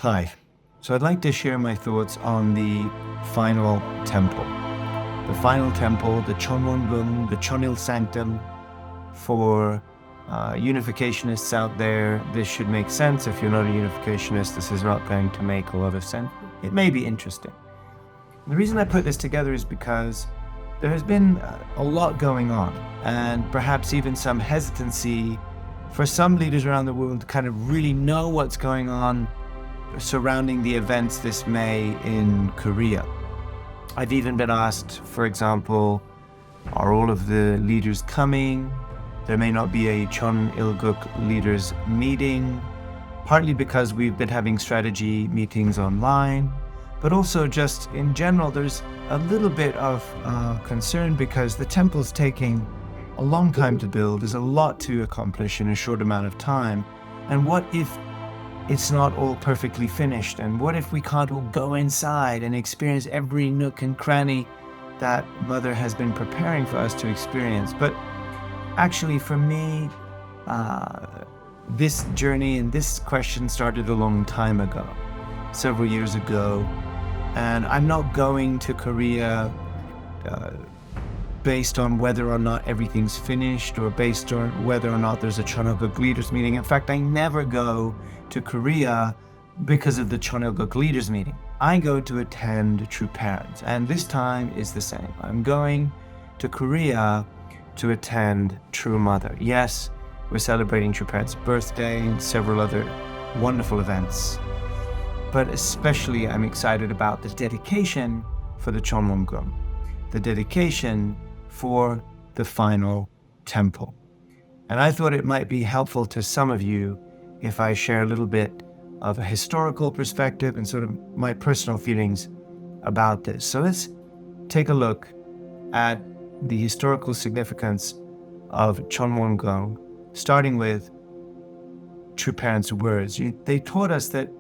Hi. So I'd like to share my thoughts on the final temple. The final temple, the Cheon Won Gung, the Cheonil Sanctum. For unificationists out there, this should make sense. If you're not a unificationist, this is not going to make a lot of sense. It may be interesting. The reason I put this together is because there has been a lot going on, and perhaps even some hesitancy for some leaders around the world to kind of really know what's going on surrounding the events this May in Korea. I've even been asked, for example, are all of the leaders coming? There may not be a Cheon Il-guk leaders meeting, partly because we've been having strategy meetings online, but also just in general, there's a little bit of concern because the temple's taking a long time to build. There's a lot to accomplish in a short amount of time. And what if it's not all perfectly finished? And what if we can't all go inside and experience every nook and cranny that Mother has been preparing for us to experience? But actually, for me, this journey and this question started a long time ago, several years ago. And I'm not going to Korea based on whether or not everything's finished or based on whether or not there's a Cheon Il-guk leaders meeting. In fact, I never go to Korea because of the Cheon Il-guk leaders meeting. I go to attend True Parents, and this time is the same. I'm going to Korea to attend True Mother. Yes, we're celebrating True Parents' birthday and several other wonderful events, but especially I'm excited about the dedication for the Cheon Won Gung, the dedication for the final temple. And I thought it might be helpful to some of you if I share a little bit of a historical perspective and sort of my personal feelings about this. So let's take a look at the historical significance of Cheon Won Gung, starting with True Parents' words. They taught us that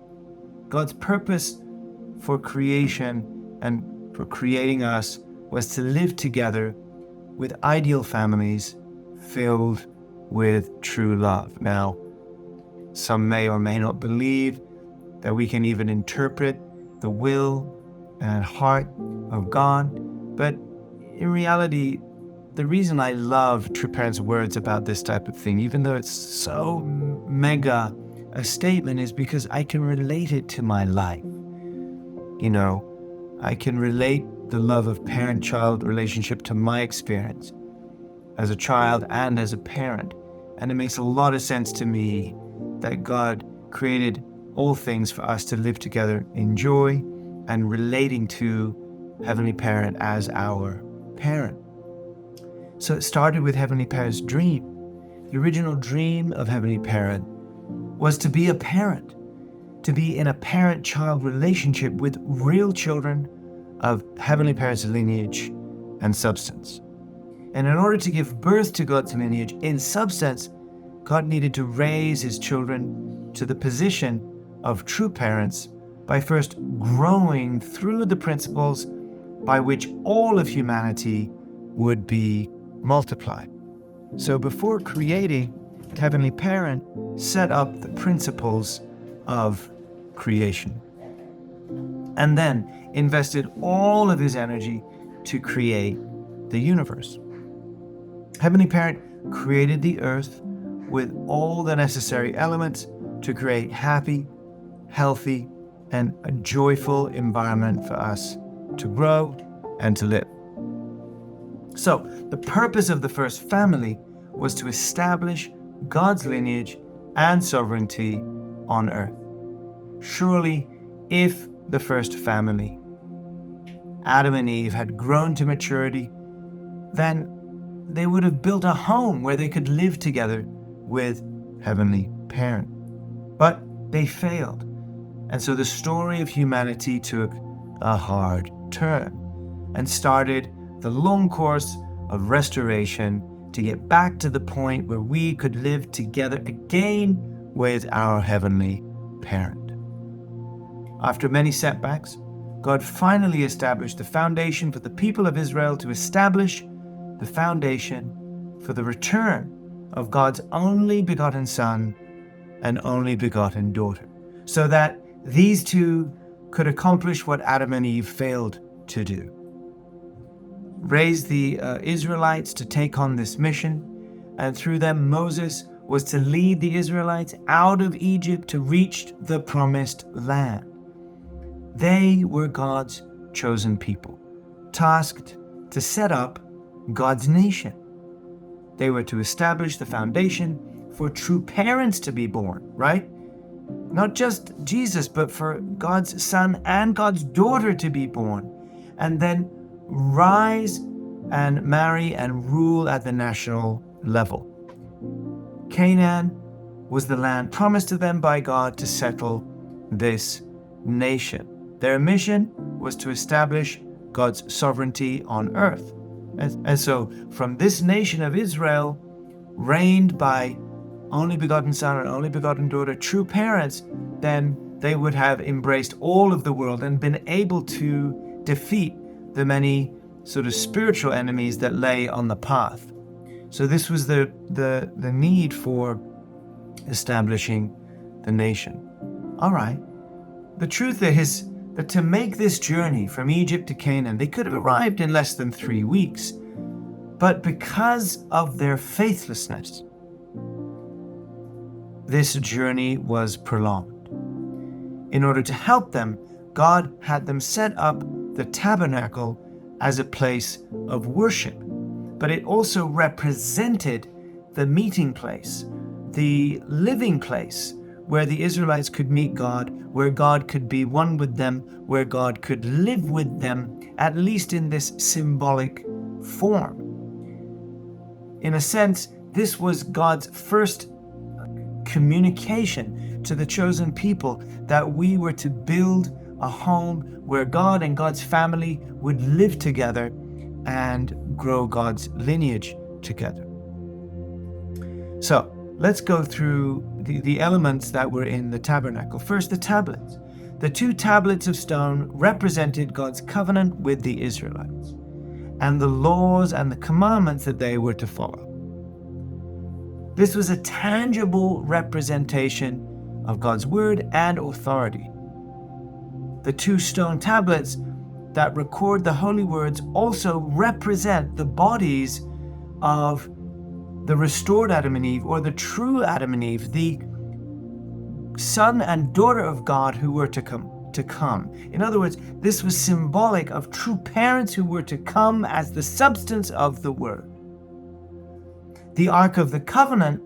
God's purpose for creation and for creating us was to live together with ideal families filled with true love. Now, some may or may not believe that we can even interpret the will and heart of God, but in reality, the reason I love True Parents' words about this type of thing, even though it's so mega a statement, is because I can relate it to my life. I can relate the love of parent-child relationship to my experience as a child and as a parent. And it makes a lot of sense to me that God created all things for us to live together in joy and relating to Heavenly Parent as our parent. So it started with Heavenly Parent's dream. The original dream of Heavenly Parent was to be a parent, to be in a parent-child relationship with real children of Heavenly Parent's lineage and substance. And in order to give birth to God's lineage in substance, God needed to raise his children to the position of true parents by first growing through the principles by which all of humanity would be multiplied. So before creating, Heavenly Parent set up the principles of creation and then invested all of his energy to create the universe. Heavenly Parent created the earth with all the necessary elements to create happy, healthy, and a joyful environment for us to grow and to live. So, the purpose of the first family was to establish God's lineage and sovereignty on earth. Surely, if the first family, Adam and Eve, had grown to maturity, then they would have built a home where they could live together with Heavenly Parent. But they failed. And so the story of humanity took a hard turn and started the long course of restoration to get back to the point where we could live together again with our Heavenly Parent. After many setbacks, God finally established the foundation for the people of Israel to establish the foundation for the return of God's only begotten Son and only begotten daughter, so that these two could accomplish what Adam and Eve failed to do. Raise the Israelites to take on this mission, and through them Moses was to lead the Israelites out of Egypt to reach the promised land. They were God's chosen people, tasked to set up God's nation. They were to establish the foundation for true parents to be born, right? Not just Jesus, but for God's son and God's daughter to be born, and then rise and marry and rule at the national level. Canaan was the land promised to them by God to settle this nation. Their mission was to establish God's sovereignty on earth. And so from this nation of Israel, reigned by only begotten son and only begotten daughter, true parents, then they would have embraced all of the world and been able to defeat the many sort of spiritual enemies that lay on the path. So this was the need for establishing the nation. All right. The truth is that to make this journey from Egypt to Canaan, they could have arrived in less than 3 weeks. But because of their faithlessness, this journey was prolonged. In order to help them, God had them set up the tabernacle as a place of worship. But it also represented the meeting place, the living place where the Israelites could meet God, where God could be one with them, where God could live with them, at least in this symbolic form. In a sense, this was God's first communication to the chosen people that we were to build a home where God and God's family would live together and grow God's lineage together. So let's go through the elements that were in the tabernacle. First, the tablets. The 2 tablets of stone represented God's covenant with the Israelites and the laws and the commandments that they were to follow. This was a tangible representation of God's word and authority. The 2 stone tablets that record the holy words also represent the bodies of the restored Adam and Eve, or the true Adam and Eve, the son and daughter of God who were to come. In other words, this was symbolic of true parents who were to come as the substance of the word. The Ark of the Covenant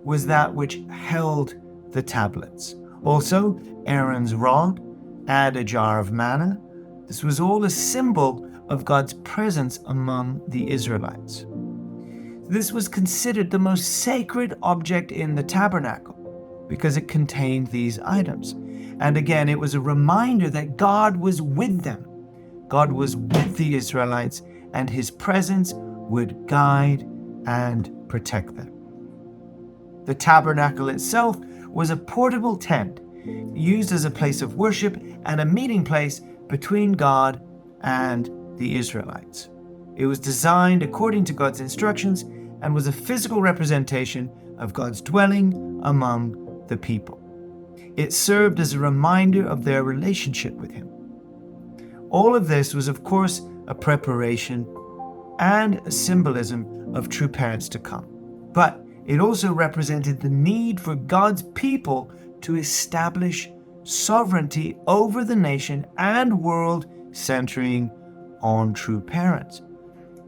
was that which held the tablets. Also, Aaron's rod and a jar of manna. This was all a symbol of God's presence among the Israelites. This was considered the most sacred object in the tabernacle because it contained these items. And again, it was a reminder that God was with them. God was with the Israelites, and his presence would guide and protect them. The tabernacle itself was a portable tent used as a place of worship and a meeting place between God and the Israelites. It was designed according to God's instructions and was a physical representation of God's dwelling among the people. It served as a reminder of their relationship with him. All of this was, of course, a preparation and a symbolism of true parents to come. But it also represented the need for God's people to establish sovereignty over the nation and world centering on true parents.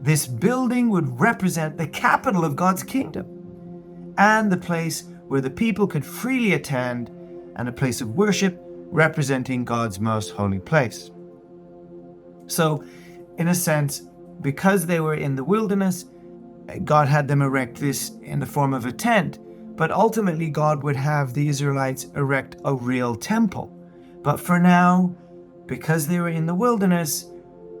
This building would represent the capital of God's kingdom and the place where the people could freely attend, and a place of worship representing God's most holy place. So, in a sense, because they were in the wilderness, God had them erect this in the form of a tent, but ultimately God would have the Israelites erect a real temple. But for now, because they were in the wilderness,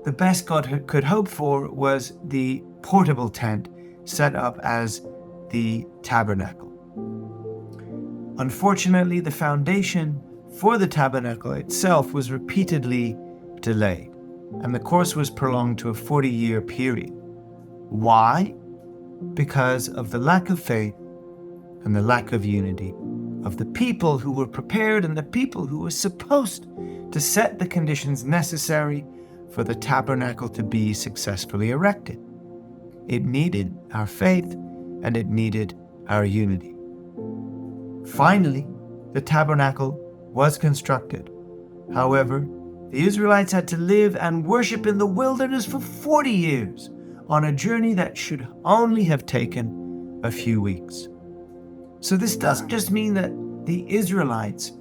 the best God could hope for was the portable tent set up as the tabernacle. Unfortunately, the foundation for the tabernacle itself was repeatedly delayed, and the course was prolonged to a 40-year period. Why? Because of the lack of faith and the lack of unity of the people who were prepared and the people who were supposed to set the conditions necessary for the tabernacle to be successfully erected. It needed our faith and it needed our unity. Finally, the tabernacle was constructed. However, the Israelites had to live and worship in the wilderness for 40 years on a journey that should only have taken a few weeks. So this doesn't just mean that the Israelites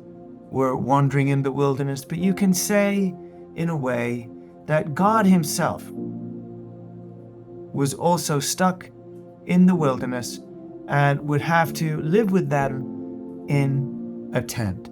were wandering in the wilderness, but you can say, in a way, that God himself was also stuck in the wilderness and would have to live with them in a tent.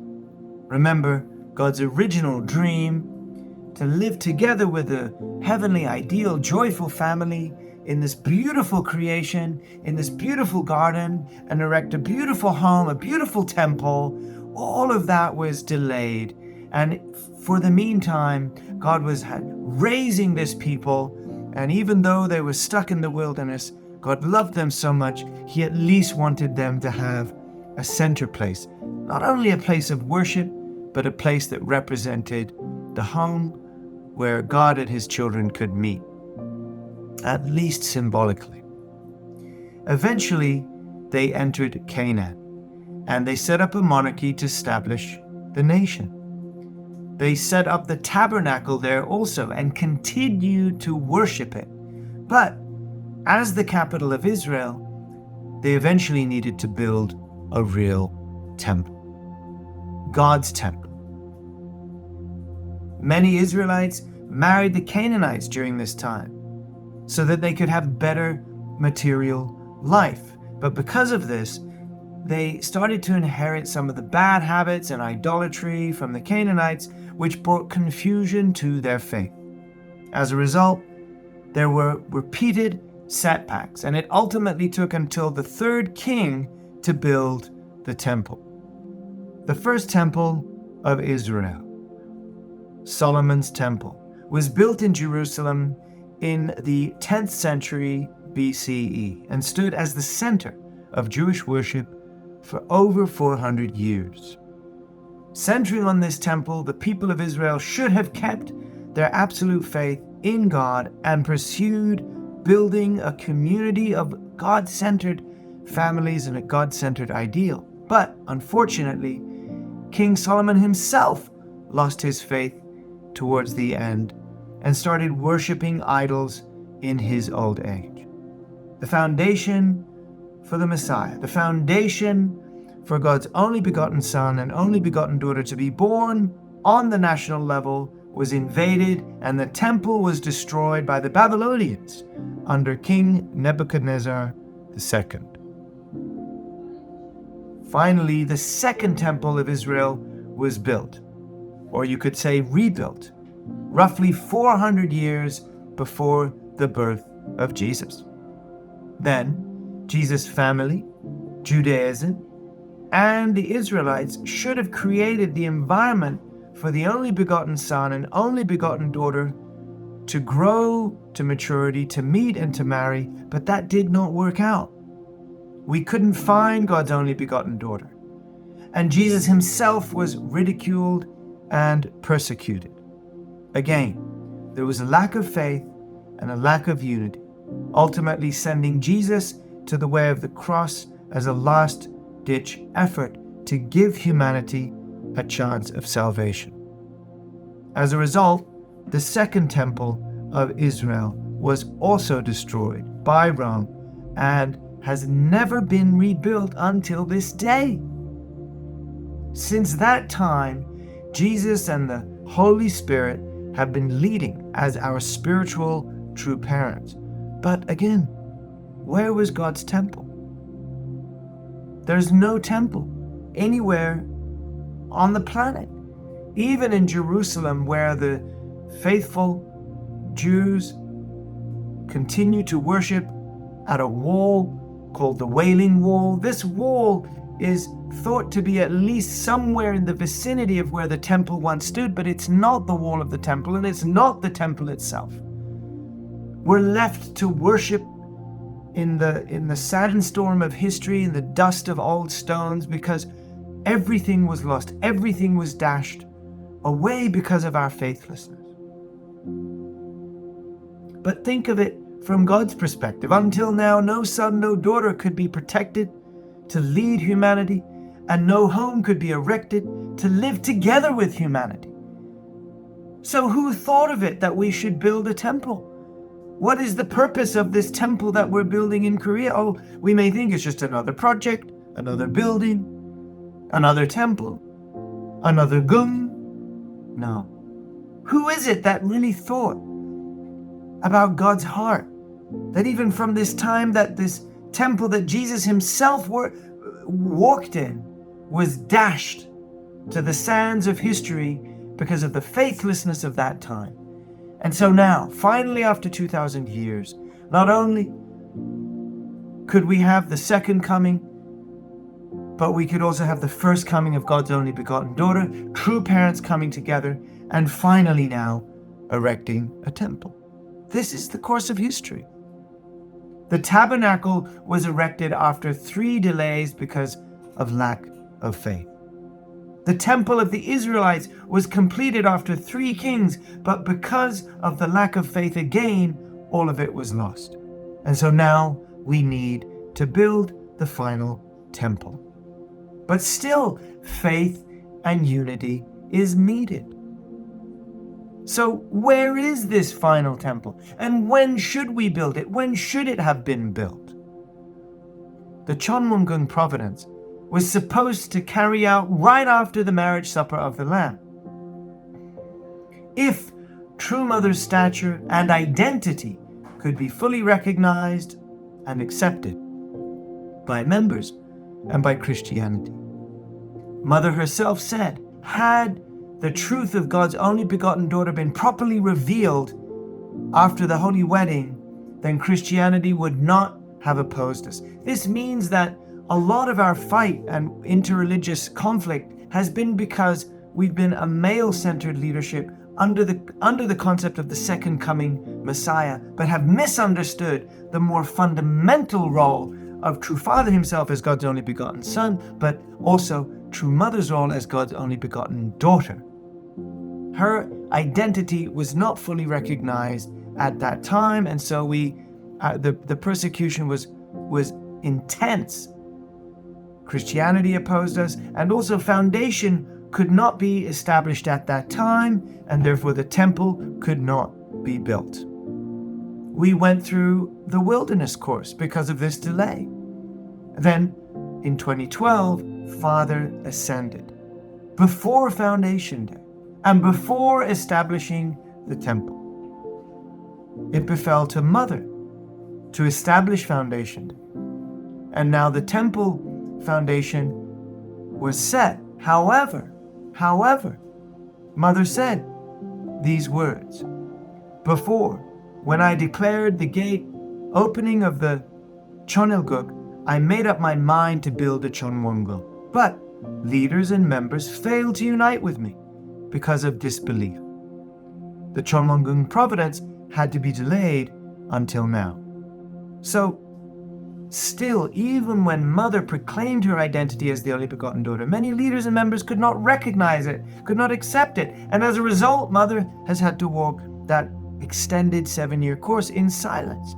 Remember, God's original dream to live together with a heavenly, ideal, joyful family in this beautiful creation, in this beautiful garden, and erect a beautiful home, a beautiful temple, all of that was delayed. And for the meantime, God was raising this people, and even though they were stuck in the wilderness, God loved them so much, he at least wanted them to have a center place. Not only a place of worship, but a place that represented the home where God and his children could meet, at least symbolically. Eventually, they entered Canaan, and they set up a monarchy to establish the nation. They set up the tabernacle there also and continued to worship it. But as the capital of Israel, they eventually needed to build a real temple, God's temple. Many Israelites married the Canaanites during this time so that they could have better material life. But because of this, they started to inherit some of the bad habits and idolatry from the Canaanites, which brought confusion to their faith. As a result, there were repeated setbacks, and it ultimately took until the third king to build the temple. The first temple of Israel, Solomon's temple, was built in Jerusalem in the 10th century BCE and stood as the center of Jewish worship for over 400 years. Centering on this temple, the people of Israel should have kept their absolute faith in God and pursued building a community of God-centered families and a God-centered ideal. But unfortunately, King Solomon himself lost his faith towards the end and started worshiping idols in his old age. The foundation for the Messiah, the foundation for God's only begotten Son and only begotten daughter to be born on the national level, was invaded, and the temple was destroyed by the Babylonians under King Nebuchadnezzar II. Finally, the second temple of Israel was built, or you could say rebuilt, roughly 400 years before the birth of Jesus. Then, Jesus' family, Judaism, and the Israelites should have created the environment for the only begotten Son and only begotten daughter to grow to maturity, to meet and to marry, but that did not work out. We couldn't find God's only begotten daughter, and Jesus himself was ridiculed and persecuted. Again, there was a lack of faith and a lack of unity, ultimately sending Jesus to the way of the cross as a last-ditch effort to give humanity a chance of salvation. As a result, the second temple of Israel was also destroyed by Rome and has never been rebuilt until this day. Since that time, Jesus and the Holy Spirit have been leading as our spiritual true parents. But again, where was God's temple? There's no temple anywhere on the planet. Even in Jerusalem, where the faithful Jews continue to worship at a wall called the Wailing Wall. This wall is thought to be at least somewhere in the vicinity of where the temple once stood, but it's not the wall of the temple, and it's not the temple itself. We're left to worship in the sandstorm of history, in the dust of old stones, because everything was lost, everything was dashed away because of our faithlessness. But think of it from God's perspective. Until now, no son, no daughter could be protected to lead humanity, and no home could be erected to live together with humanity. So who thought of it that we should build a temple? What is the purpose of this temple that we're building in Korea? Oh, we may think it's just another project, another building, another temple, another gung. No. Who is it that really thought about God's heart? That even from this time that this temple that Jesus himself walked in was dashed to the sands of history because of the faithlessness of that time. And so now, finally after 2,000 years, not only could we have the second coming, but we could also have the first coming of God's only begotten daughter, true parents coming together, and finally now erecting a temple. This is the course of history. The tabernacle was erected after 3 delays because of lack of faith. The temple of the Israelites was completed after 3 kings, but because of the lack of faith again, all of it was lost. And so now we need to build the final temple. But still, faith and unity is needed. So where is this final temple? And when should we build it? When should it have been built? The Cheon Won Gung Providence was supposed to carry out right after the marriage supper of the Lamb. If true mother's stature and identity could be fully recognized and accepted by members and by Christianity. Mother herself said, had the truth of God's only begotten daughter been properly revealed after the holy wedding, then Christianity would not have opposed us. This means that a lot of our fight and interreligious conflict has been because we've been a male-centered leadership under the concept of the second coming Messiah, but have misunderstood the more fundamental role of true Father himself as God's only begotten Son, but also true Mother's role as God's only begotten daughter. Her identity was not fully recognized at that time, and so the persecution was intense. Christianity opposed us, and also foundation could not be established at that time, and therefore the temple could not be built. We went through the wilderness course because of this delay. Then, in 2012, Father ascended before Foundation Day and before establishing the temple. It befell to Mother to establish Foundation Day, and now the temple foundation was set. However, Mother said these words, "Before, when I declared the gate opening of the Cheonilguk, I made up my mind to build a Cheon Won Gung. But leaders and members failed to unite with me because of disbelief. The Cheon Won Gung Providence had to be delayed until now." So, still, even when Mother proclaimed her identity as the only begotten daughter, many leaders and members could not recognize it, could not accept it, and as a result, Mother has had to walk that extended 7-year course in silence.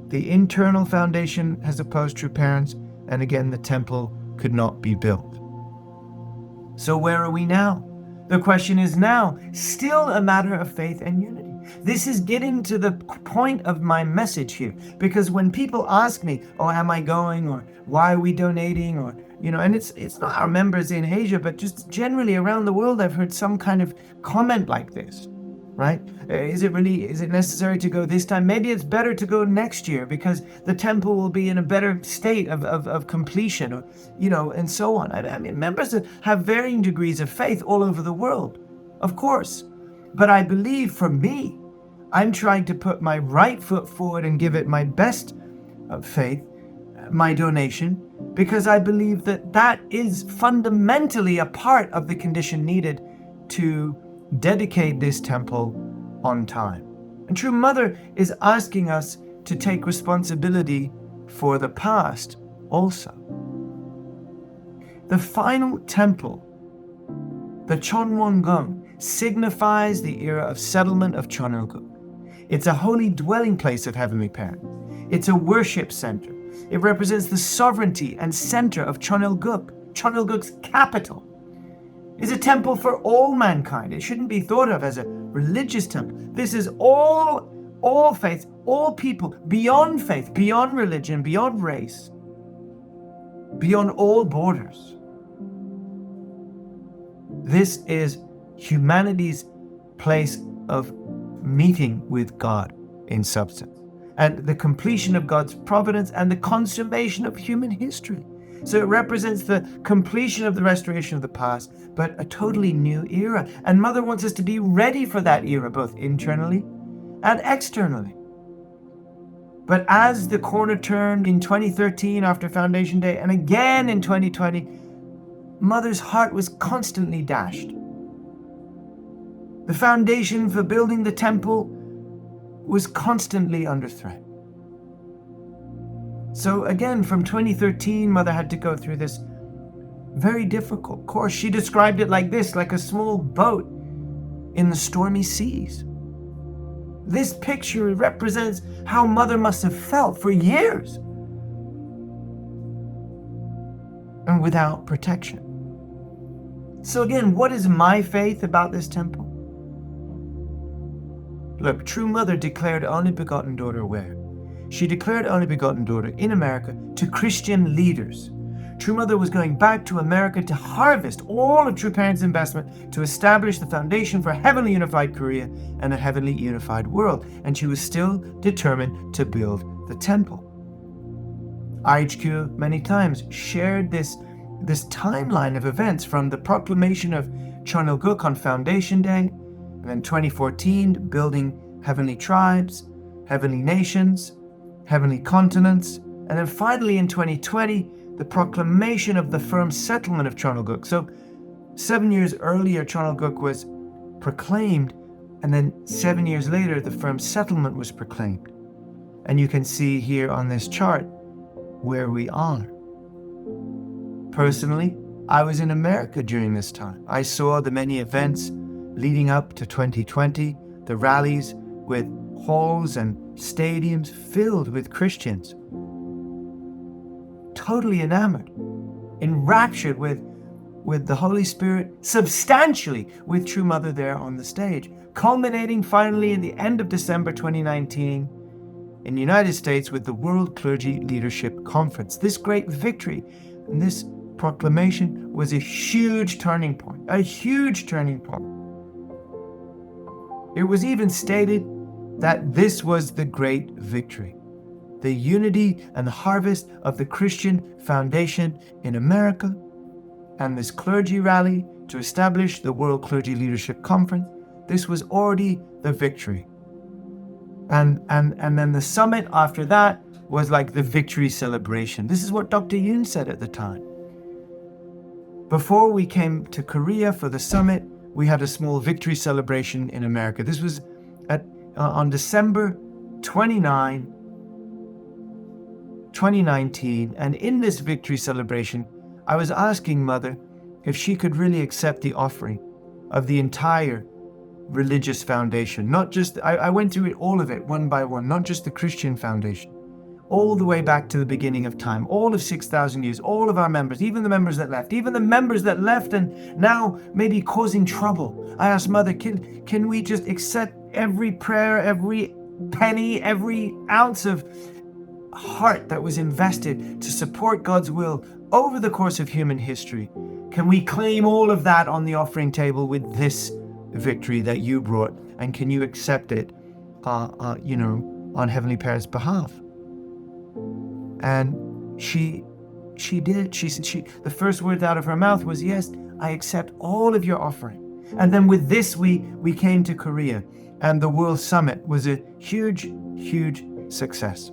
The internal foundation has opposed true parents, and again the temple could not be built. So where are we now? The question is now still a matter of faith and unity. This is getting to the point of my message here, because when people ask me, oh, am I going, or why are we donating, or, and it's not our members in Asia, but just generally around the world, I've heard some kind of comment like this, right? Is it necessary to go this time? Maybe it's better to go next year because the temple will be in a better state of completion, or, and so on. I mean, members have varying degrees of faith all over the world, of course. But I believe for me, I'm trying to put my right foot forward and give it my best faith, my donation, because I believe that is fundamentally a part of the condition needed to dedicate this temple on time. And True Mother is asking us to take responsibility for the past also. The final temple, the Cheon Won Gung, signifies the era of settlement of Cheon Gung. It's a holy dwelling place of Heavenly Parent. It's a worship center. It represents the sovereignty and center of Cheon Gung, Cheon Gung's capital. It's a temple for all mankind. It shouldn't be thought of as a religious temple. This is all faiths, all people, beyond faith, beyond religion, beyond race, beyond all borders. This is humanity's place of meeting with God in substance, and the completion of God's providence and the consummation of human history. So it represents the completion of the restoration of the past, but a totally new era. And Mother wants us to be ready for that era, both internally and externally. But as the corner turned in 2013 after Foundation Day, and again in 2020, Mother's heart was constantly dashed. The foundation for building the temple was constantly under threat. So again, from 2013, Mother had to go through this very difficult course. She described it like this, like a small boat in the stormy seas. This picture represents how Mother must have felt for years, and without protection. So again, what is my faith about this temple? Look, true Mother declared only begotten daughter where? She declared only begotten daughter in America to Christian leaders. True Mother was going back to America to harvest all of True Parent's investment to establish the foundation for a heavenly unified Korea and a heavenly unified world. And she was still determined to build the temple. RHQ many times shared this timeline of events from the proclamation of Cheon Gung on Foundation Day, and then 2014, building heavenly tribes, heavenly nations, heavenly continents, and then finally in 2020, the proclamation of the firm settlement of Cheon Gung. So 7 years earlier, Cheon Gung was proclaimed, and then 7 years later, the firm settlement was proclaimed. And you can see here on this chart where we are. Personally, I was in America during this time. I saw the many events leading up to 2020, the rallies with halls and stadiums filled with Christians, totally enamored, enraptured with the Holy Spirit, substantially with True Mother there on the stage, culminating finally in the end of December 2019 in the United States with the World Clergy Leadership Conference. This great victory and this proclamation was a huge turning point, a huge turning point. It was even stated that this was the great victory, the unity and harvest of the Christian foundation in America, and this clergy rally to establish the World Clergy Leadership Conference. This was already the victory. And then the summit after that was like the victory celebration. This is what Dr. Yoon said at the time. Before we came to Korea for the summit, we had a small victory celebration in America. This was on December 29, 2019. And in this victory celebration, I was asking Mother if she could really accept the offering of the entire religious foundation. Not just, I went through it, all of it, one by one, not just the Christian foundation, all the way back to the beginning of time, all of 6,000 years, all of our members, even the members that left and now maybe causing trouble. I asked Mother, can we just accept every prayer, every penny, every ounce of heart that was invested to support God's will over the course of human history? Can we claim all of that on the offering table with this victory that you brought? And can you accept it, on Heavenly Parent's behalf? And she did. The first word out of her mouth was, yes, I accept all of your offering. And then with this, we came to Korea, and the World Summit was a huge, huge success.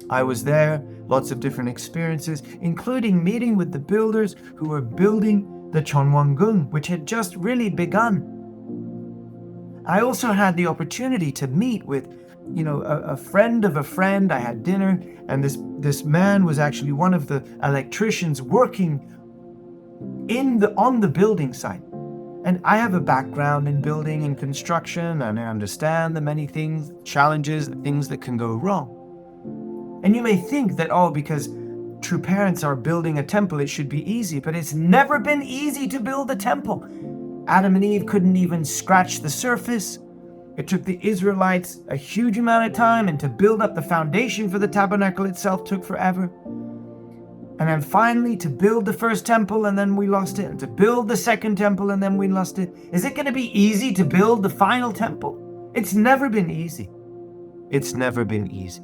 I was there, lots of different experiences, including meeting with the builders who were building the Cheon Won Gung, which had just really begun. I also had the opportunity to meet with, a friend of a friend. I had dinner, and this man was actually one of the electricians working on the building site. And I have a background in building and construction, and I understand the many things, challenges, things that can go wrong. And you may think that, because true parents are building a temple, it should be easy, but it's never been easy to build a temple. Adam and Eve couldn't even scratch the surface. It took the Israelites a huge amount of time, and to build up the foundation for the tabernacle itself took forever. And then finally to build the first temple, and then we lost it, and to build the second temple, and then we lost it. Is it going to be easy to build the final temple? It's never been easy. It's never been easy.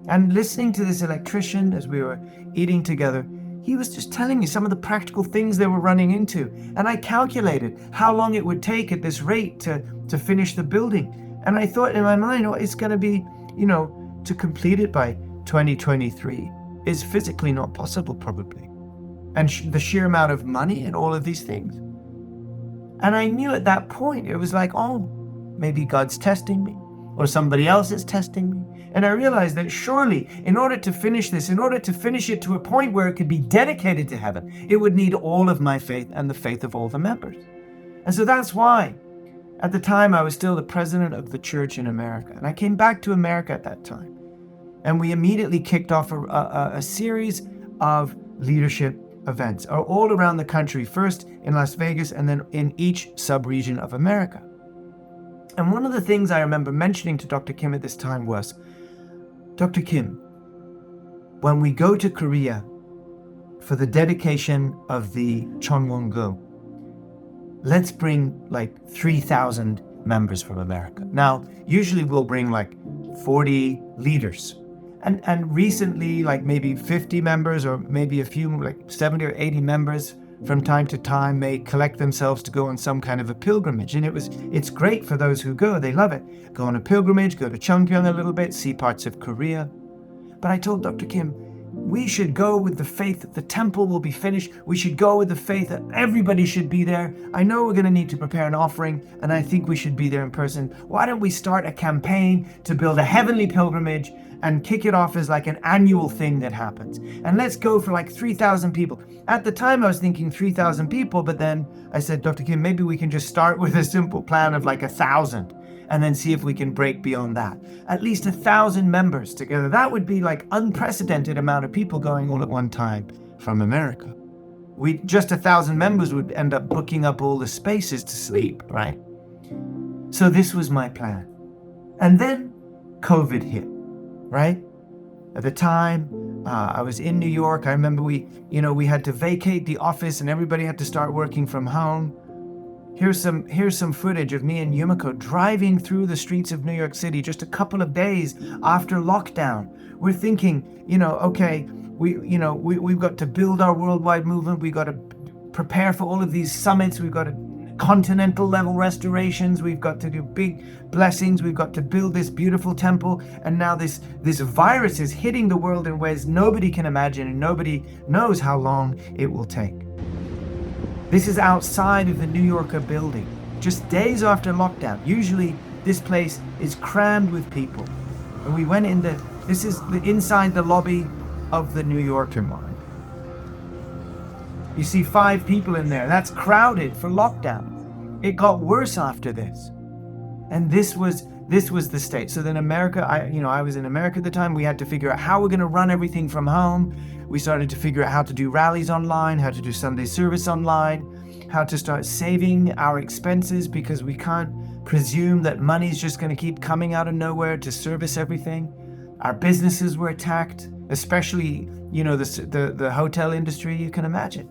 And listening to this electrician as we were eating together, he was just telling me some of the practical things they were running into. And I calculated how long it would take at this rate to finish the building. And I thought in my mind, it's going to be, to complete it by 2023 is physically not possible, probably. And the sheer amount of money and all of these things. And I knew at that point, it was like, maybe God's testing me, or somebody else is testing me. And I realized that surely, in order to finish this, in order to finish it to a point where it could be dedicated to heaven, it would need all of my faith and the faith of all the members. And so that's why, at the time, I was still the president of the church in America. And I came back to America at that time. And we immediately kicked off a series of leadership events all around the country, first in Las Vegas and then in each sub-region of America. And one of the things I remember mentioning to Dr. Kim at this time was, Dr. Kim, when we go to Korea for the dedication of the Cheon Won Gung, let's bring 3,000 members from America. Now, usually we'll bring 40 leaders. And recently, maybe 50 members, or maybe a few, 70 or 80 members from time to time may collect themselves to go on some kind of a pilgrimage. And it's great for those who go. They love it. Go on a pilgrimage, go to Cheongpyeong a little bit, see parts of Korea. But I told Dr. Kim, we should go with the faith that the temple will be finished. We should go with the faith that everybody should be there. I know we're going to need to prepare an offering, and I think we should be there in person. Why don't we start a campaign to build a heavenly pilgrimage and kick it off as an annual thing that happens? And let's go for 3,000 people. At the time, I was thinking 3,000 people, but then I said, Dr. Kim, maybe we can just start with a simple plan of 1,000. And then see if we can break beyond that. At least 1,000 members together. That would be unprecedented amount of people going all at one time from America. Just 1,000 members would end up booking up all the spaces to sleep, right? So this was my plan. And then COVID hit, right? At the time, I was in New York. I remember we had to vacate the office and everybody had to start working from home. Here's some footage of me and Yumiko driving through the streets of New York City just a couple of days after lockdown. We're thinking, okay, we've got to build our worldwide movement. We've got to prepare for all of these summits. We've got to continental level restorations. We've got to do big blessings. We've got to build this beautiful temple. And now this virus is hitting the world in ways nobody can imagine, and nobody knows how long it will take. This is outside of the New Yorker building, just days after lockdown. Usually this place is crammed with people. And we went this is inside the lobby of the New Yorker one. You see 5 people in there. That's crowded for lockdown. It got worse after this. And this was the state. So then America, I was in America at the time. We had to figure out how we're going to run everything from home. We started to figure out how to do rallies online, how to do Sunday service online, how to start saving our expenses, because we can't presume that money's just going to keep coming out of nowhere to service everything. Our businesses were attacked, especially, the hotel industry, you can imagine.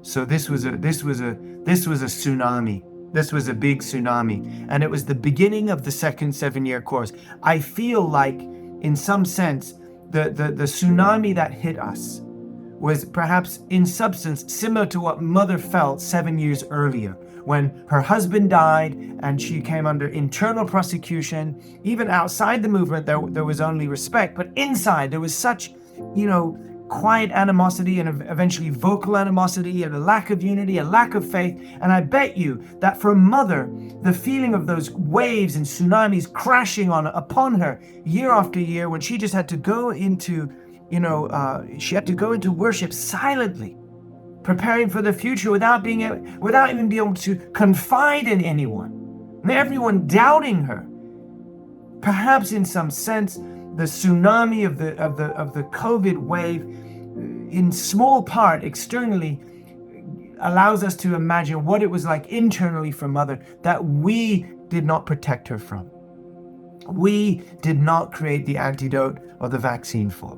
So this was a tsunami. This was a big tsunami, and it was the beginning of the second 7-year course. I feel like, in some sense, the tsunami that hit us was perhaps in substance similar to what Mother felt 7 years earlier, when her husband died and she came under internal prosecution. Even outside the movement, there was only respect, but inside there was such, quiet animosity and eventually vocal animosity, and a lack of unity, a lack of faith. And I bet you that for a mother, the feeling of those waves and tsunamis crashing upon her year after year, when she just had to go into, she had to go into worship silently, preparing for the future without even being able to confide in anyone, and everyone doubting her. Perhaps in some sense, the tsunami of the COVID wave, in small part externally, allows us to imagine what it was like internally for Mother that we did not protect her from. We did not create the antidote or the vaccine for.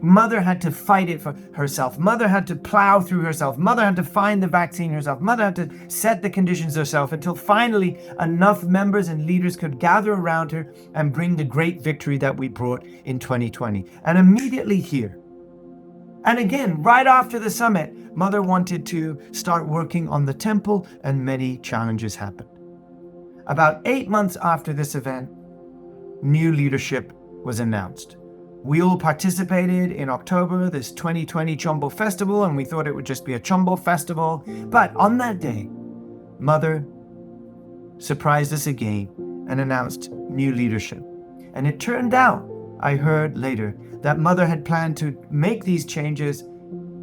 Mother had to fight it for herself. Mother had to plow through herself. Mother had to find the vaccine herself. Mother had to set the conditions herself until finally enough members and leaders could gather around her and bring the great victory that we brought in 2020. And immediately here, and again, right after the summit, Mother wanted to start working on the temple, and many challenges happened. About 8 months after this event, new leadership was announced. We all participated in October, this 2020 Chombo Festival, and we thought it would just be a Chombo Festival. But on that day, Mother surprised us again and announced new leadership. And it turned out, I heard later, that Mother had planned to make these changes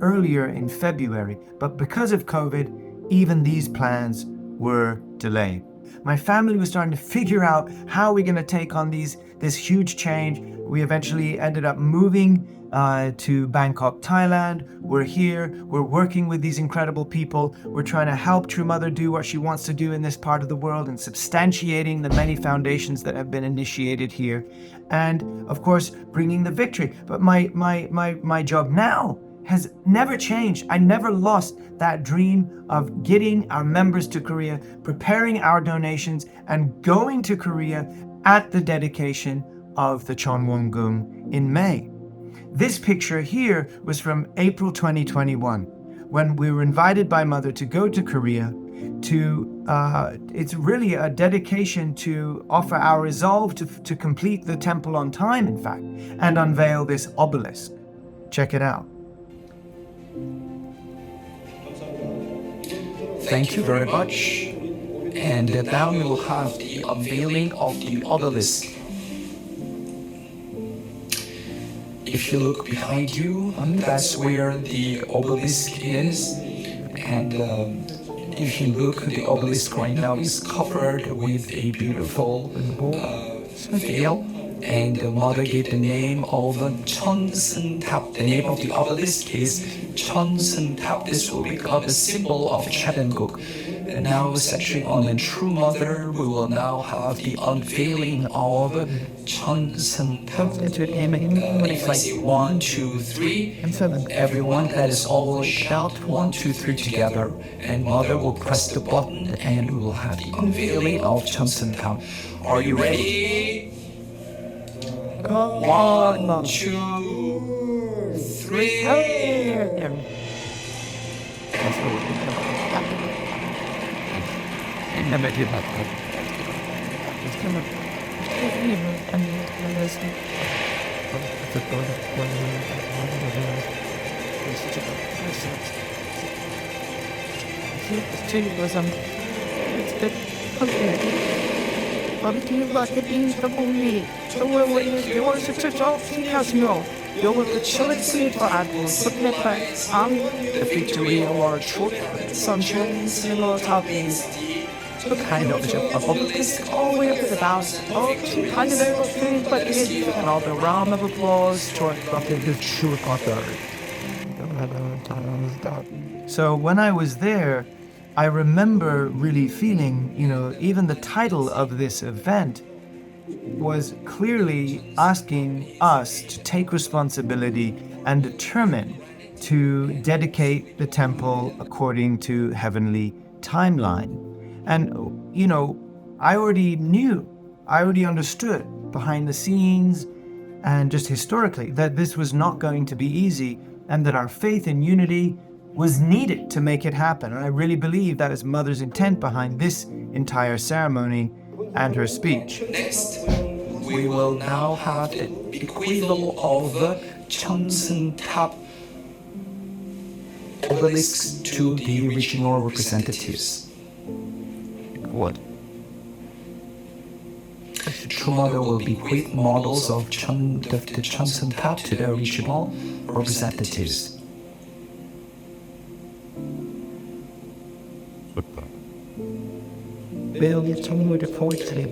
earlier in February, but because of COVID, even these plans were delayed. My family was starting to figure out how we're going to take on this huge change. We eventually ended up moving to Bangkok, Thailand. We're here. We're working with these incredible people. We're trying to help True Mother do what she wants to do in this part of the world and substantiating the many foundations that have been initiated here. And of course, bringing the victory. But my job now has never changed. I never lost that dream of getting our members to Korea, preparing our donations, and going to Korea at the dedication of the Cheon Won Gung in May. This picture here was from April 2021, when we were invited by Mother to go to Korea it's really a dedication to offer our resolve to complete the temple on time, in fact, and unveil this obelisk. Check it out. Thank you very much. And now we will have the unveiling of the obelisk. If you look behind you, that's where the obelisk is. And if you look, the obelisk right now is covered with a beautiful veil. And the Mother gave the name of Cheon Seung Tap. The name of the obelisk is Cheon Seung Tap. This will become a symbol of Tabernacle. And now, centering on the True Mother, we will now have the unveiling of Cheon Seung Tap. If I say 1, 2, 3, everyone that is all shout 1, 2, 3 together. And Mother will press the button and we will have the unveiling of Cheon Seung Tap. Are you ready? 1, 2, 3. The Victory Award children, sunshine, similar toppings. The kind of obelisk all way up to the bows. Oh, kind of little thing, but it is another round of applause to the True Mother. So when I was there, I remember really feeling, even the title of this event was clearly asking us to take responsibility and determine to dedicate the temple according to heavenly timeline. And, I already understood behind the scenes and just historically that this was not going to be easy and that our faith and unity was needed to make it happen. And I really believe that is Mother's intent behind this entire ceremony and her speech. Next, we will now have the bequeathal of the Cheon Seung Tap obelisks to the regional representatives. What? True Mother will bequeath models of the Cheon Top to the regional representatives.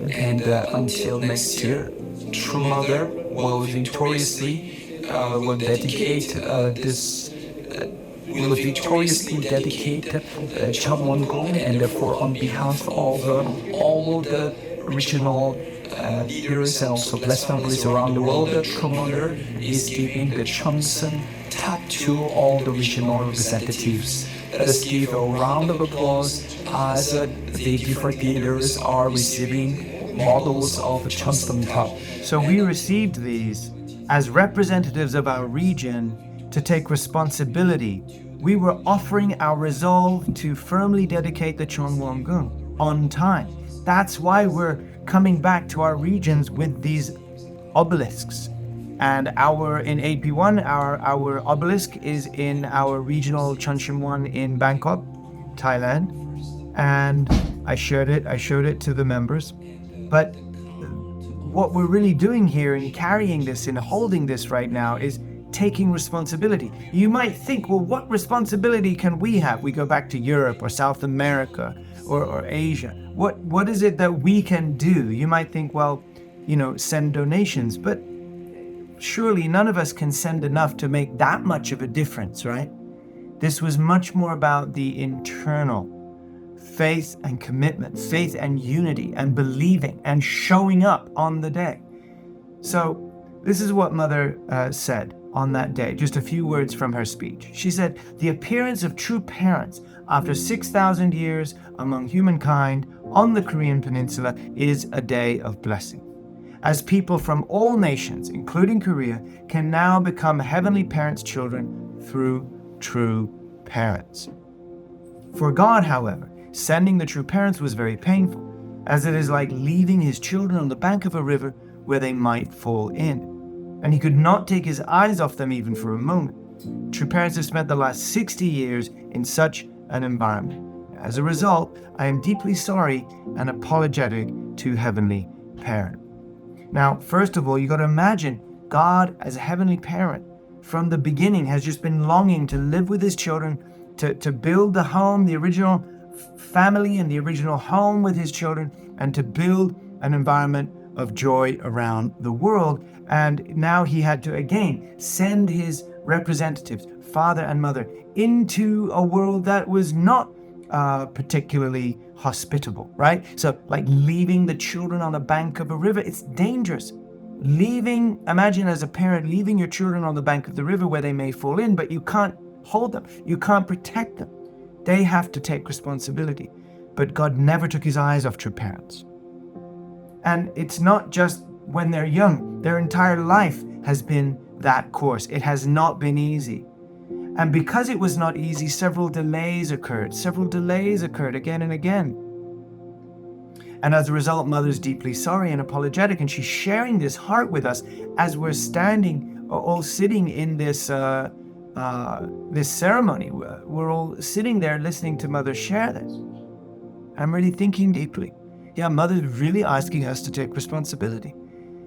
And until next year, True Mother will victoriously dedicate Cheon Won Gung, and therefore on behalf of all the regional leaders and also blessed families around the world, the True Mother is giving the Cheon Top to all the regional representatives. Let us give a round of applause as the different leaders are receiving models of Cheon Top. So we received these as representatives of our region to take responsibility. We were offering our resolve to firmly dedicate the Cheon Won Gung on time. That's why we're coming back to our regions with these obelisks. And in AP1, our obelisk is in our regional Cheonshimwon in Bangkok, Thailand. And I showed it to the members. But what we're really doing here in carrying this and holding this right now is taking responsibility. You might think, well, what responsibility can we have? We go back to Europe or South America or Asia. What is it that we can do? You might think, well, send donations, but surely none of us can send enough to make that much of a difference, right? This was much more about the internal faith and commitment, faith and unity and believing and showing up on the day. So this is what Mother said on that day, just a few words from her speech. She said, "The appearance of true parents after 6,000 years among humankind on the Korean Peninsula is a day of blessing, as people from all nations, including Korea, can now become Heavenly Parents' children through true parents. For God, however, sending the true parents was very painful, as it is like leaving his children on the bank of a river where they might fall in. And he could not take his eyes off them even for a moment. True parents have spent the last 60 years in such an environment. As a result, I am deeply sorry and apologetic to Heavenly Parent." Now, first of all, you got to imagine God as a Heavenly Parent from the beginning has just been longing to live with his children, to build the home, the original family and the original home with his children, and to build an environment of joy around the world. And now he had to again send his representatives, father and mother, into a world that was not particularly hospitable, right? So like leaving the children on the bank of a river, it's dangerous. Imagine as a parent leaving your children on the bank of the river where they may fall in, but you can't hold them, you can't protect them. They have to take responsibility. But God never took his eyes off true parents. And it's not just when they're young, their entire life has been that course. It has not been easy. And because it was not easy, several delays occurred again and again. And as a result, Mother's deeply sorry and apologetic, and she's sharing this heart with us as we're all sitting in this ceremony. We're all sitting there listening to Mother share this. I'm really thinking deeply. Yeah, Mother's really asking us to take responsibility.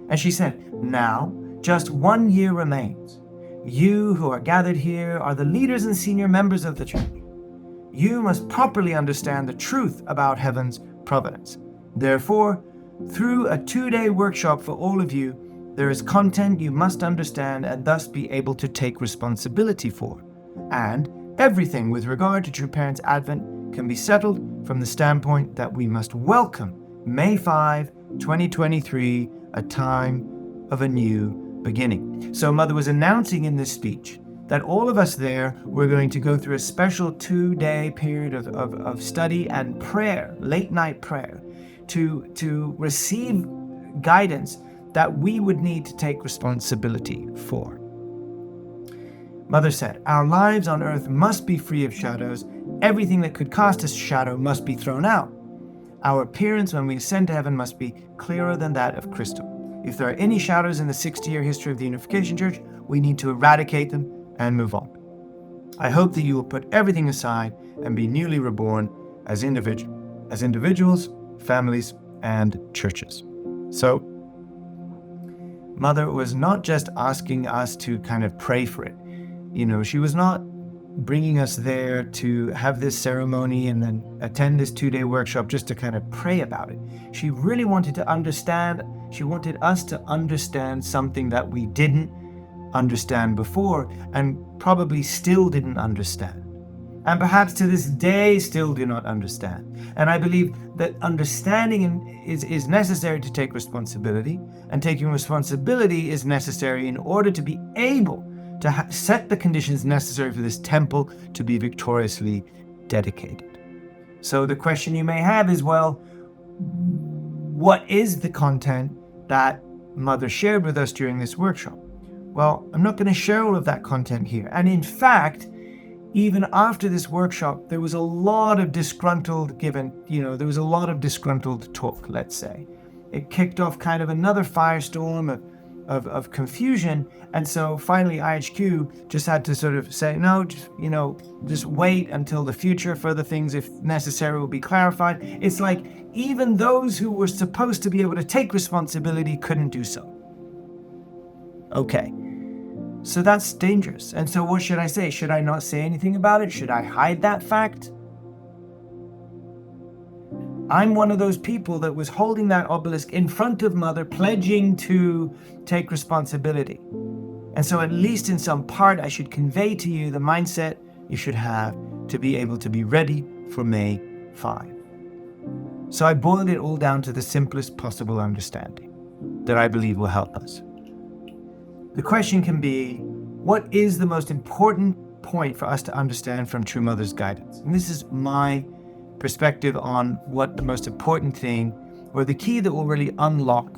And she said, "Now, just 1 year remains. You who are gathered here are the leaders and senior members of the church. You must properly understand the truth about heaven's providence. Therefore, through a 2-day workshop for all of you, there is content you must understand and thus be able to take responsibility for. And everything with regard to True Parents' Advent can be settled from the standpoint that we must welcome May 5, 2023, a time of a new beginning." So Mother was announcing in this speech that all of us there were going to go through a special 2-day period of study and prayer, late night prayer, to receive guidance that we would need to take responsibility for. Mother said, "Our lives on earth must be free of shadows. Everything that could cast a shadow must be thrown out. Our appearance when we ascend to heaven must be clearer than that of crystal. If there are any shadows in the 60-year history of the Unification Church, we need to eradicate them and move on." I hope that you will put everything aside and be newly reborn as individuals, families, and churches. So, Mother was not just asking us to kind of pray for it. She was not bringing us there to have this ceremony and then attend this 2-day workshop just to kind of pray about it. She really wanted to understand. She wanted us to understand something that we didn't understand before and probably still didn't understand. And perhaps to this day still do not understand. And I believe that understanding is necessary to take responsibility, and taking responsibility is necessary in order to be able to set the conditions necessary for this temple to be victoriously dedicated. So the question you may have is, well, what is the content that Mother shared with us during this workshop? Well, I'm not going to share all of that content here. And in fact, even after this workshop, there was a lot of disgruntled talk, let's say. It kicked off kind of another firestorm of confusion. And so finally IHQ just had to sort of say, no, just wait until the future. Further things, if necessary, will be clarified. It's like even those who were supposed to be able to take responsibility couldn't do so. Okay. So that's dangerous. And so what should I say? Should I not say anything about it? Should I hide that fact? I'm one of those people that was holding that obelisk in front of Mother, pledging to take responsibility. And so at least in some part, I should convey to you the mindset you should have to be able to be ready for May 5. So I boiled it all down to the simplest possible understanding that I believe will help us. The question can be, what is the most important point for us to understand from True Mother's guidance? And this is my perspective on what the most important thing, or the key that will really unlock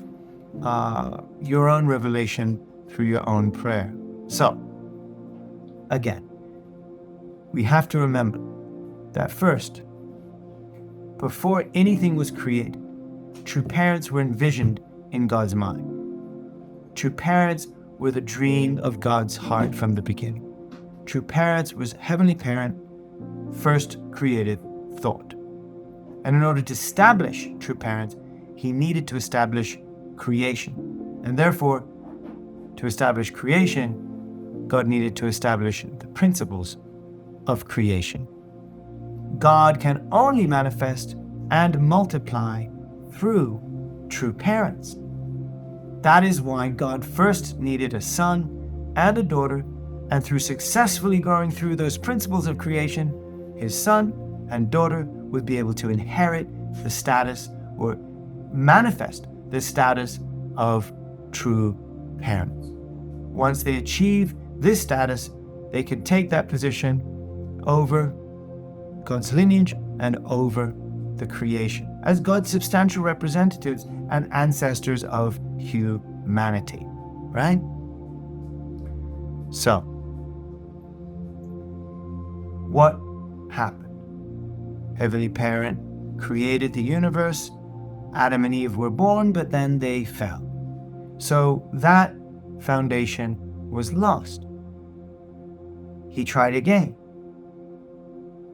your own revelation through your own prayer. So, again, we have to remember that first, before anything was created, true parents were envisioned in God's mind. True parents were the dream of God's heart from the beginning. True parents was Heavenly Parent, first creative thought. And in order to establish true parents, he needed to establish creation. And therefore, to establish creation, God needed to establish the principles of creation. God can only manifest and multiply through true parents. That is why God first needed a son and a daughter, and through successfully going through those principles of creation, his son and daughter would be able to inherit the status, or manifest the status, of true parents. Once they achieve this status, they can take that position over God's lineage and over the creation as God's substantial representatives and ancestors of humanity, right? So, what happened? Heavenly Parent created the universe. Adam and Eve were born, but then they fell. So that foundation was lost. He tried again.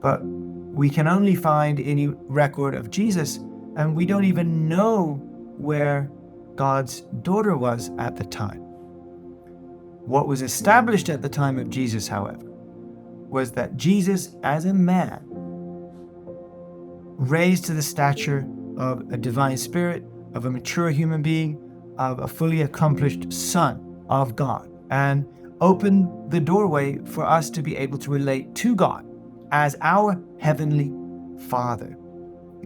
But we can only find any record of Jesus, and we don't even know where God's daughter was at the time. What was established at the time of Jesus, however, was that Jesus, as a man, raised to the stature of a divine spirit, of a mature human being, of a fully accomplished Son of God, and opened the doorway for us to be able to relate to God as our Heavenly Father.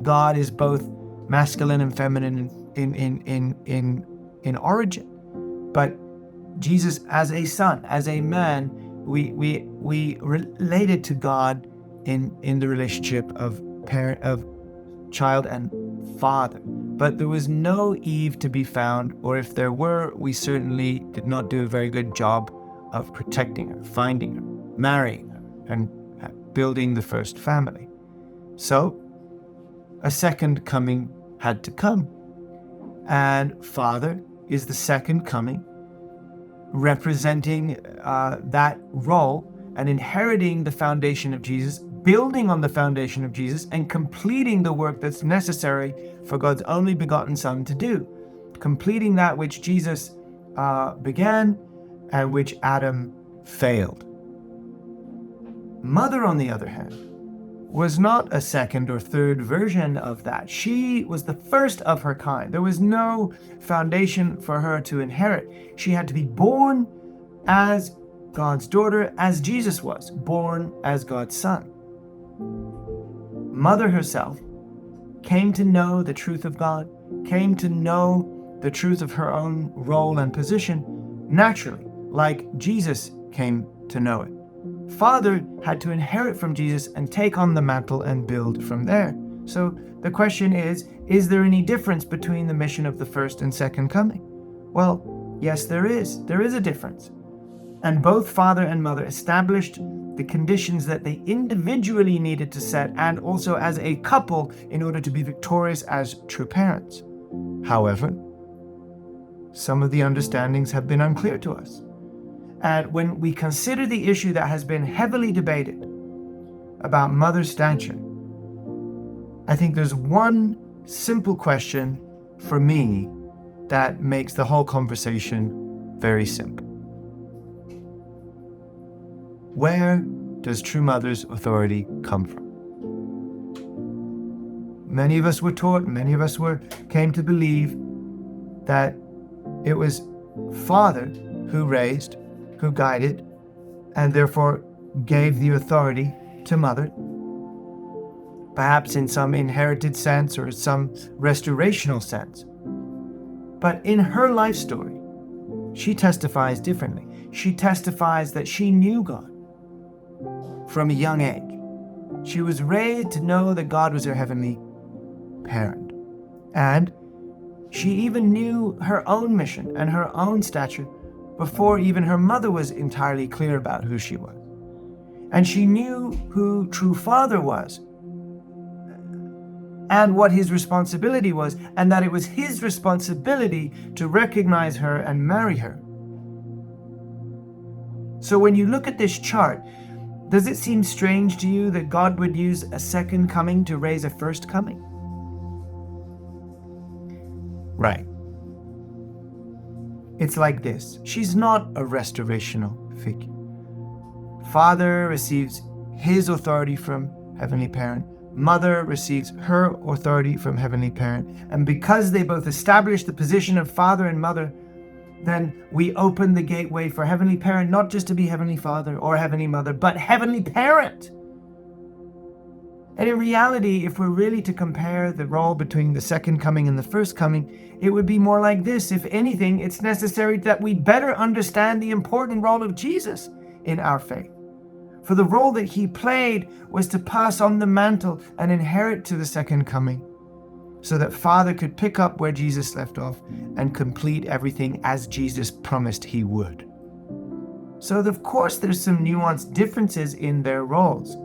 God is both masculine and feminine in origin, but Jesus as a son, as a man, we related to God in the relationship of parent, of child and father. But there was no Eve to be found, or if there were, we certainly did not do a very good job of protecting her, finding her, marrying her, and building the first family. So a second coming had to come, and Father is the second coming, representing that role and inheriting the foundation of Jesus, building on the foundation of Jesus, and completing the work that's necessary for God's only begotten Son to do. Completing that which Jesus began and which Adam failed. Mother, on the other hand, was not a second or third version of that. She was the first of her kind. There was no foundation for her to inherit. She had to be born as God's daughter, as Jesus was, born as God's son. Mother herself came to know the truth of God, came to know the truth of her own role and position naturally, like Jesus came to know it. Father had to inherit from Jesus and take on the mantle and build from there. So the question is there any difference between the mission of the first and second coming? Well, yes, there is. There is a difference. And both father and mother established the conditions that they individually needed to set and also as a couple in order to be victorious as true parents. However, some of the understandings have been unclear to us. And when we consider the issue that has been heavily debated about mother's stature, I think there's one simple question for me that makes the whole conversation very simple. Where does true mother's authority come from? Many of us were taught, many of us came to believe that it was father who raised, who guided, and therefore gave the authority to mother, perhaps in some inherited sense or some restorational sense. But in her life story, she testifies differently. She testifies that she knew God from a young age. She was raised to know that God was her heavenly parent. And she even knew her own mission and her own stature before even her mother was entirely clear about who she was. And she knew who true father was and what his responsibility was, and that it was his responsibility to recognize her and marry her. So when you look at this chart, does it seem strange to you that God would use a second coming to raise a first coming? Right. It's like this. She's not a restorational figure. Father receives his authority from Heavenly Parent. Mother receives her authority from Heavenly Parent. And because they both establish the position of father and mother, then we open the gateway for Heavenly Parent not just to be Heavenly Father or Heavenly Mother, but Heavenly Parent. And in reality, if we're really to compare the role between the second coming and the first coming, it would be more like this. If anything, it's necessary that we better understand the important role of Jesus in our faith. For the role that he played was to pass on the mantle and inherit to the second coming, so that Father could pick up where Jesus left off and complete everything as Jesus promised he would. So of course there's some nuanced differences in their roles.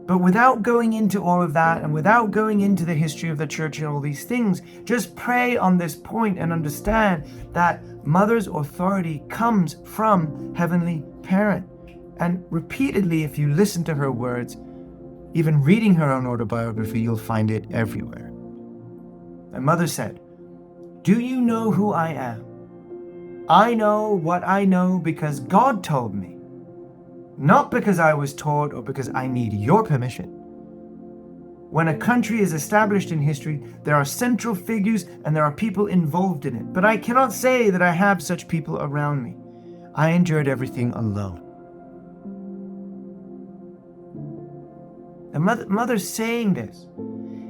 But without going into all of that and without going into the history of the church and all these things, just pray on this point and understand that mother's authority comes from Heavenly Parent. And repeatedly, if you listen to her words, even reading her own autobiography, you'll find it everywhere. And mother said, "Do you know who I am? I know what I know because God told me. Not because I was taught or because I need your permission. When a country is established in history, there are central figures and there are people involved in it. But I cannot say that I have such people around me. I endured everything alone." And mother saying this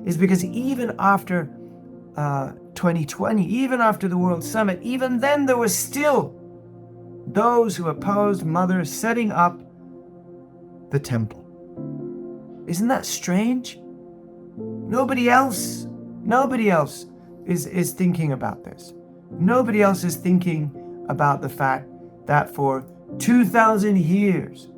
is because even after 2020, even after the World Summit, even then there was still those who opposed mother setting up the temple. Isn't that strange? Nobody else is thinking about this. Nobody else is thinking about the fact that for 2,000 years,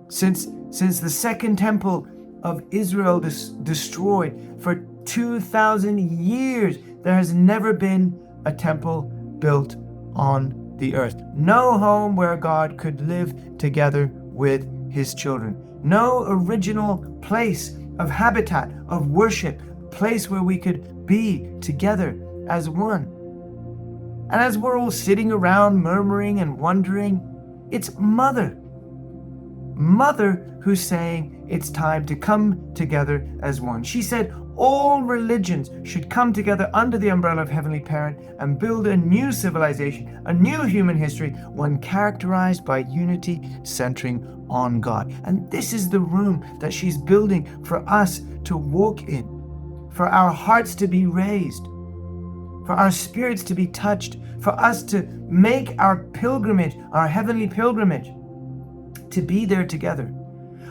since the second temple of Israel destroyed, for 2,000 years, there has never been a temple built on the earth. No home where God could live together with his children. No original place of habitat, of worship, place where we could be together as one. And as we're all sitting around murmuring and wondering, it's Mother who's saying it's time to come together as one. She said all religions should come together under the umbrella of Heavenly Parent and build a new civilization, a new human history, one characterized by unity centering on God. And this is the room that she's building for us to walk in, for our hearts to be raised, for our spirits to be touched, for us to make our pilgrimage, our heavenly pilgrimage, to be there together.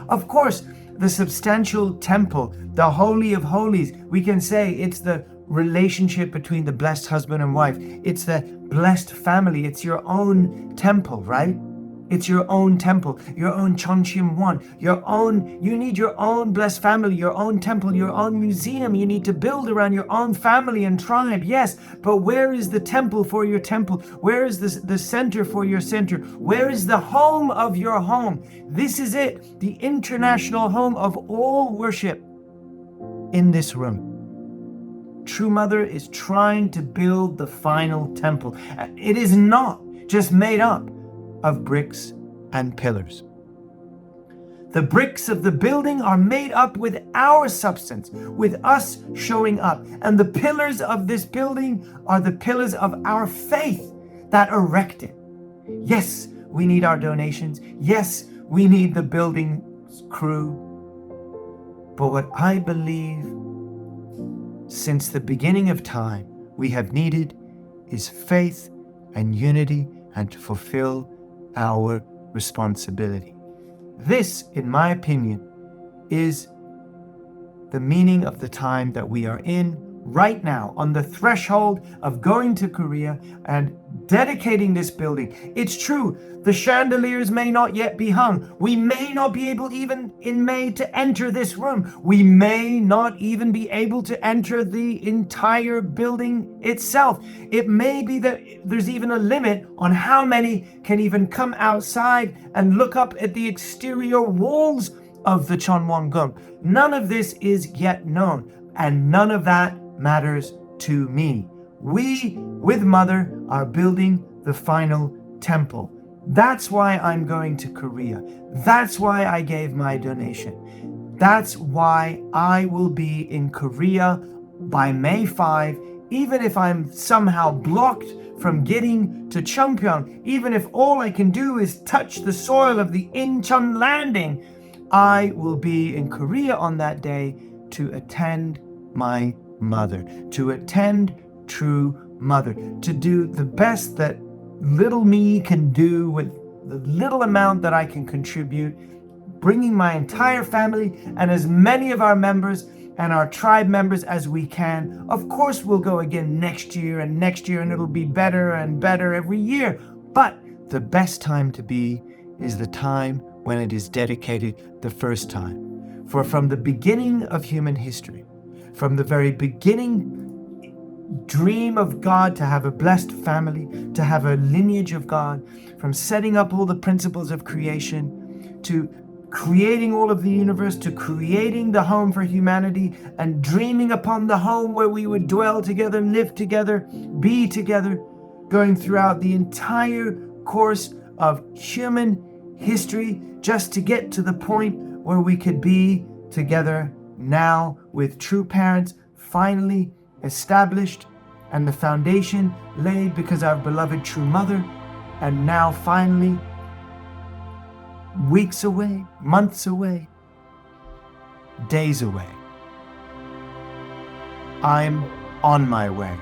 Of course, the substantial temple, the Holy of Holies, we can say it's the relationship between the blessed husband and wife. It's the blessed family. It's your own temple, right? It's your own temple, your own Cheon Won, you need your own blessed family, your own temple, your own museum. You need to build around your own family and tribe, yes, but where is the temple for your temple? Where is the center for your center? Where is the home of your home? This is it, the international home of all worship in this room. True Mother is trying to build the final temple. It is not just made up of bricks and pillars. The bricks of the building are made up with our substance, with us showing up. And the pillars of this building are the pillars of our faith that erect it. Yes, we need our donations. Yes, we need the building crew. But what I believe since the beginning of time we have needed is faith and unity and to fulfill our responsibility. This, in my opinion, is the meaning of the time that we are in right now, on the threshold of going to Korea and dedicating this building. It's true, the chandeliers may not yet be hung. We may not be able even in May to enter this room. We may not even be able to enter the entire building itself. It may be that there's even a limit on how many can even come outside and look up at the exterior walls of the Cheon Won Gung. None of this is yet known, and none of that matters to me. We, with Mother, are building the final temple. That's why I'm going to Korea. That's why I gave my donation. That's why I will be in Korea by May 5, even if I'm somehow blocked from getting to Cheongpyeong, even if all I can do is touch the soil of the Incheon landing, I will be in Korea on that day to attend my mother, to attend True Mother, to do the best that little me can do with the little amount that I can contribute, bringing my entire family and as many of our members and our tribe members as we can. Of course, we'll go again next year, and it'll be better and better every year. But the best time to be is the time when it is dedicated the first time. For from the beginning of human history, from the very beginning dream of God to have a blessed family, to have a lineage of God, from setting up all the principles of creation, to creating all of the universe, to creating the home for humanity, and dreaming upon the home where we would dwell together, live together, be together, going throughout the entire course of human history, just to get to the point where we could be together now with true parents finally established and the foundation laid because our beloved True Mother, and now finally, weeks away, months away, days away, I'm on my way.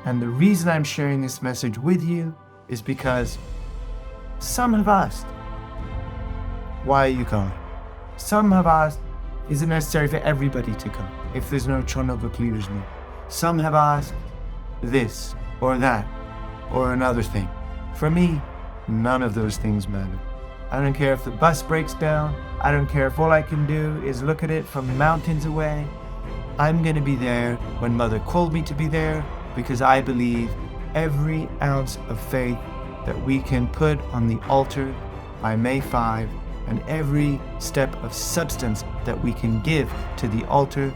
And the reason I'm sharing this message with you is because some have asked, why are you going? Some have asked, is it necessary for everybody to come if there's no Chonobuk leaders meeting? Some have asked this or that or another thing. For me, none of those things matter. I don't care if the bus breaks down. I don't care if all I can do is look at it from mountains away. I'm going to be there when Mother called me to be there, because I believe every ounce of faith that we can put on the altar by May 5, and every step of substance that we can give to the altar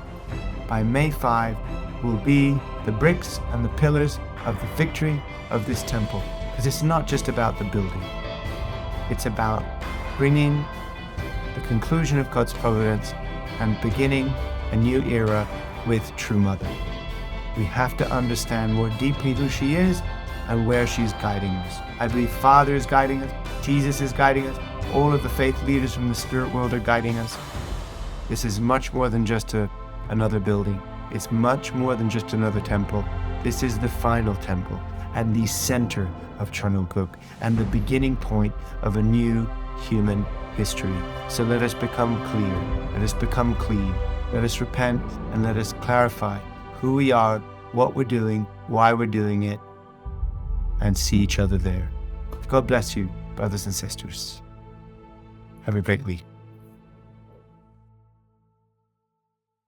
by May 5 will be the bricks and the pillars of the victory of this temple. Because it's not just about the building. It's about bringing the conclusion of God's providence and beginning a new era with True Mother. We have to understand more deeply who she is and where she's guiding us. I believe Father is guiding us, Jesus is guiding us, all of the faith leaders from the spirit world are guiding us. This is much more than just another building. It's much more than just another temple. This is the final temple and the center of Cheon Won Gung and the beginning point of a new human history. So let us become clear, let us become clean, let us repent, and let us clarify who we are, what we're doing, why we're doing it, and see each other there. God bless you, brothers and sisters. Have a great week.